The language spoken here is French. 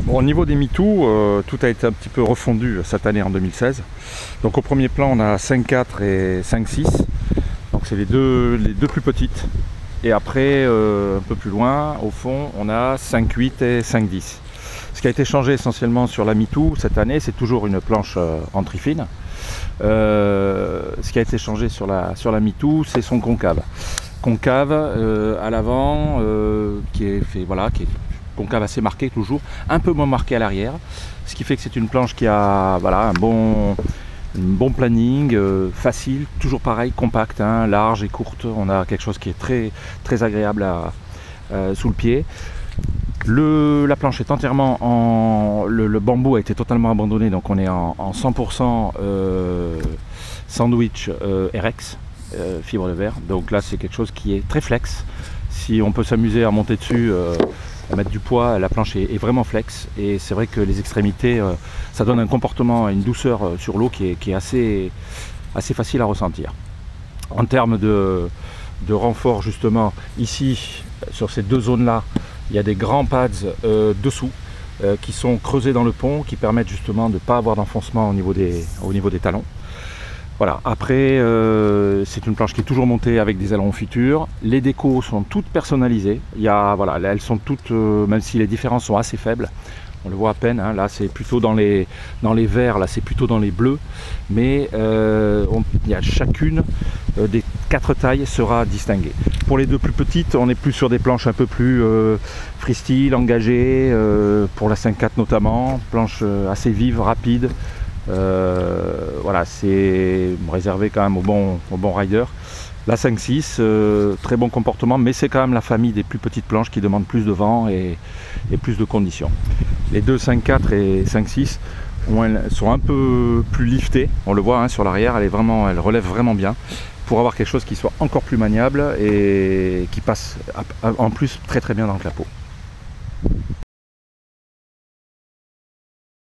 Bon, au niveau des MeToo, tout a été un petit peu refondu cette année en 2016. Donc au premier plan, on a 5.4 et 5.6. Donc c'est les deux plus petites. Et après, un peu plus loin, au fond, on a 5.8 et 5.10. Ce qui a été changé essentiellement sur la MeToo cette année, c'est toujours une planche en trifine. Ce qui a été changé sur la MeToo, c'est son concave. Concave à l'avant, qui est concave assez marqué toujours, un peu moins marqué à l'arrière, ce qui fait que c'est une planche qui a un bon planning, facile, toujours pareil, compact, hein, large et courte. On a quelque chose qui est très, très agréable sous le pied. La planche est entièrement le bambou a été totalement abandonné, donc on est en 100% sandwich RX, fibre de verre. Donc là c'est quelque chose qui est très flex. Si on peut s'amuser à monter dessus, à mettre du poids, la planche est vraiment flex, et c'est vrai que les extrémités, ça donne un comportement, une douceur sur l'eau qui est assez facile à ressentir. En termes de renfort, justement, ici, sur ces deux zones-là, il y a des grands pads dessous qui sont creusés dans le pont, qui permettent justement de ne pas avoir d'enfoncement au niveau des talons. Voilà, après c'est une planche qui est toujours montée avec des ailerons futurs. Les décos sont toutes personnalisées. Elles sont toutes, même si les différences sont assez faibles, on le voit à peine, hein, là c'est plutôt dans les verts, là c'est plutôt dans les bleus, mais il y a chacune des 4 tailles sera distinguée. Pour les deux plus petites, on est plus sur des planches un peu plus freestyle, engagées, pour la 5.4 notamment, planche assez vive, rapide. C'est réservé quand même aux bons riders. La 5.6, très bon comportement, mais c'est quand même la famille des plus petites planches qui demandent plus de vent et plus de conditions. Les deux 5.4 et 5.6 sont un peu plus liftées, on le voit, hein, sur l'arrière, elle relève vraiment bien, pour avoir quelque chose qui soit encore plus maniable et qui passe en plus très très bien dans le clapot.